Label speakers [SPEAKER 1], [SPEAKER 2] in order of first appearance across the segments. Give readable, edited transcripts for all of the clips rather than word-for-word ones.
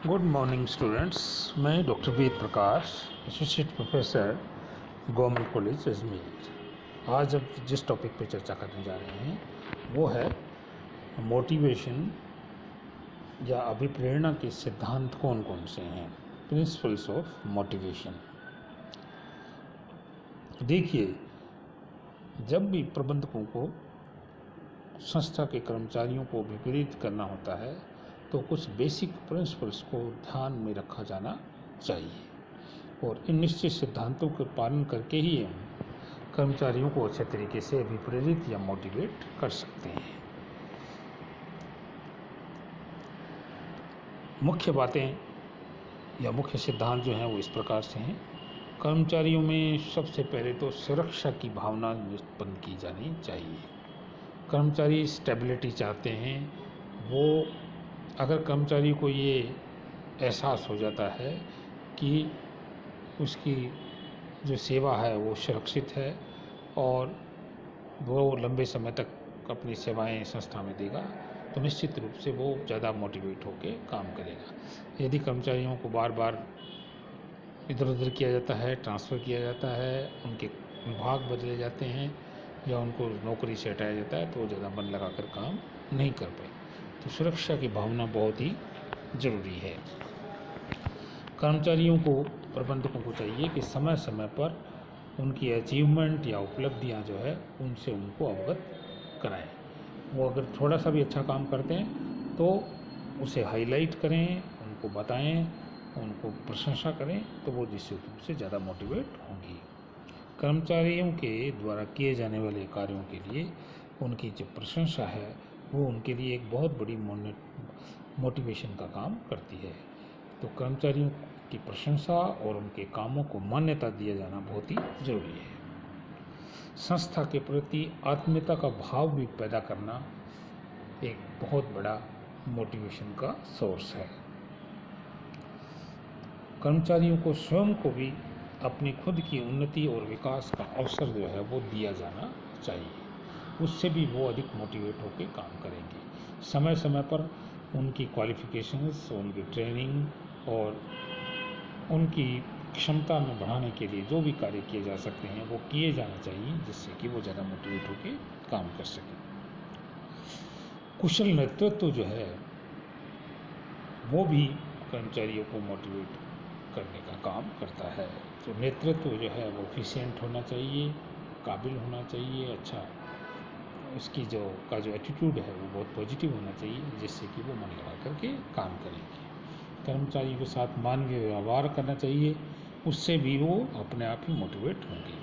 [SPEAKER 1] Good morning students. मैं doctor Ved Prakash, associate professor, government college Ajmer. आज अब जिस टॉपिक पे चर्चा करने जा रहे हैं वो है मोटिवेशन या अभिप्रेरणा के सिद्धांत कौन कौन से हैं, प्रिंसिपल्स ऑफ मोटिवेशन। देखिए, जब भी प्रबंधकों को संस्था के कर्मचारियों को अभिप्रेरित करना होता है तो कुछ बेसिक प्रिंसिपल्स को ध्यान में रखा जाना चाहिए और इन निश्चित सिद्धांतों के पालन करके ही हम कर्मचारियों को अच्छे तरीके से अभिप्रेरित या मोटिवेट कर सकते हैं। मुख्य बातें या मुख्य सिद्धांत जो हैं वो इस प्रकार से हैं। कर्मचारियों में सबसे पहले तो सुरक्षा की भावना उत्पन्न की जानी चाहिए। कर्मचारी स्टेबिलिटी चाहते हैं। वो अगर कर्मचारी को ये एहसास हो जाता है कि उसकी जो सेवा है वो सुरक्षित है और वो लंबे समय तक अपनी सेवाएं संस्था में देगा, तो निश्चित रूप से वो ज़्यादा मोटिवेट होकर काम करेगा। यदि कर्मचारियों को बार बार इधर उधर किया जाता है, ट्रांसफ़र किया जाता है, उनके विभाग बदले जाते हैं या उनको नौकरी से हटाया जाता है, तो वो ज़्यादा मन लगाकर काम नहीं कर पाए। तो सुरक्षा की भावना बहुत ही ज़रूरी है। कर्मचारियों को, प्रबंधकों को चाहिए कि समय समय पर उनकी अचीवमेंट या उपलब्धियां जो है उनसे उनको अवगत कराएं। वो अगर थोड़ा सा भी अच्छा काम करते हैं तो उसे हाईलाइट करें, उनको बताएं, उनको प्रशंसा करें, तो वो निश्चित रूप से ज़्यादा मोटिवेट होंगी। कर्मचारियों के द्वारा किए जाने वाले कार्यों के लिए उनकी जो प्रशंसा है वो उनके लिए एक बहुत बड़ी मोटिवेशन का काम करती है। तो कर्मचारियों की प्रशंसा और उनके कामों को मान्यता दिया जाना बहुत ही ज़रूरी है। संस्था के प्रति आत्मीयता का भाव भी पैदा करना एक बहुत बड़ा मोटिवेशन का सोर्स है। कर्मचारियों को स्वयं को भी अपनी खुद की उन्नति और विकास का अवसर जो है वो दिया जाना चाहिए। उससे भी वो अधिक मोटिवेट होकर काम करेंगे। समय समय पर उनकी क्वालिफ़िकेशंस, उनकी ट्रेनिंग और उनकी क्षमता में बढ़ाने के लिए जो भी कार्य किए जा सकते हैं वो किए जाना चाहिए, जिससे कि वो ज़्यादा मोटिवेट होकर काम कर सकें। कुशल नेतृत्व जो है वो भी कर्मचारियों को मोटिवेट करने का काम करता है। तो नेतृत्व जो है वो एफिशिएंट होना चाहिए, काबिल होना चाहिए, अच्छा उसकी जो एटीट्यूड है वो बहुत पॉजिटिव होना चाहिए, जिससे कि वो मन लगा करके काम करेंगे। कर्मचारियों के साथ मानवीय व्यवहार करना चाहिए, उससे भी वो अपने आप ही मोटिवेट होंगे।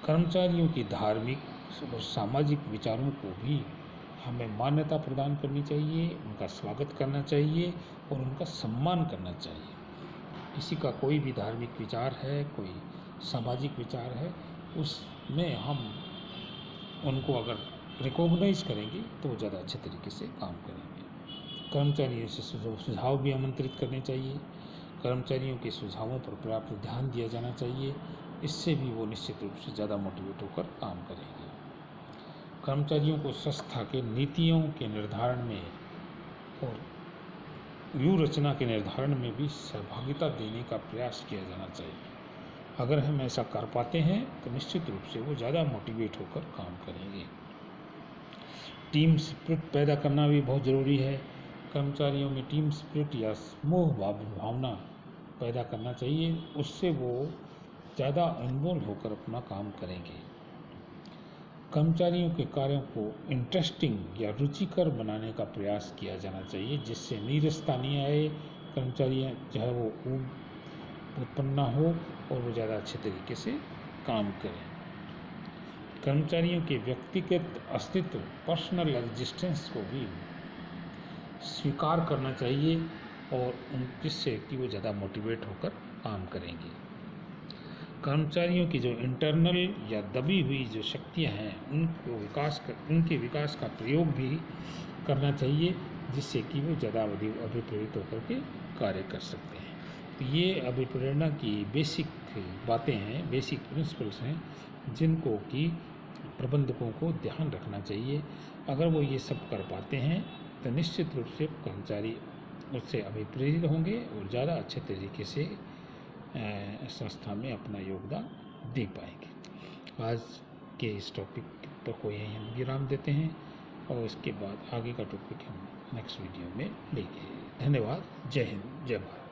[SPEAKER 1] कर्मचारियों की धार्मिक और सामाजिक विचारों को भी हमें मान्यता प्रदान करनी चाहिए, उनका स्वागत करना चाहिए और उनका सम्मान करना चाहिए। किसी का कोई भी धार्मिक विचार है, कोई सामाजिक विचार है, उसमें हम उनको अगर रिकॉग्नाइज करेंगे तो वो ज़्यादा अच्छे तरीके से काम करेंगे। कर्मचारियों से सुझाव भी आमंत्रित करने चाहिए। कर्मचारियों के सुझावों पर पर्याप्त ध्यान दिया जाना चाहिए, इससे भी वो निश्चित रूप से ज़्यादा मोटिवेट होकर काम करेंगे। कर्मचारियों को संस्था के नीतियों के निर्धारण में और व्यूह रचना के निर्धारण में भी सहभागिता देने का प्रयास किया जाना चाहिए। अगर हम ऐसा कर पाते हैं तो निश्चित रूप से वो ज़्यादा मोटिवेट होकर काम करेंगे। टीम स्पिरिट पैदा करना भी बहुत ज़रूरी है। कर्मचारियों में टीम स्पिरिट या समूह भावना पैदा करना चाहिए, उससे वो ज़्यादा इन्वॉल्व होकर अपना काम करेंगे। कर्मचारियों के कार्यों को इंटरेस्टिंग या रुचिकर बनाने का प्रयास किया जाना चाहिए, जिससे नीरसता नहीं आए, कर्मचारी जो है वो उत्पन्न ना हो और वो ज़्यादा अच्छे तरीके से काम करें। कर्मचारियों के व्यक्तिगत अस्तित्व, पर्सनल एग्जिस्टेंस को भी स्वीकार करना चाहिए और जिससे कि वो ज़्यादा मोटिवेट होकर काम करेंगे। कर्मचारियों की जो इंटरनल या दबी हुई जो शक्तियां हैं उनके विकास का प्रयोग भी करना चाहिए, जिससे कि वो ज़्यादा अभिप्रेरित होकर के कार्य कर सकते हैं। तो ये अभिप्रेरणा की बेसिक बातें हैं, बेसिक प्रिंसिपल्स हैं, जिनको कि प्रबंधकों को ध्यान रखना चाहिए। अगर वो ये सब कर पाते हैं तो निश्चित रूप से कर्मचारी उससे अभिप्रेरित होंगे और ज़्यादा अच्छे तरीके से संस्था में अपना योगदान दे पाएंगे। आज के इस टॉपिक पर कोई हम विराम देते हैं और इसके बाद आगे का टॉपिक हम नेक्स्ट वीडियो में लेंगे। धन्यवाद। जय हिंद, जय भारत।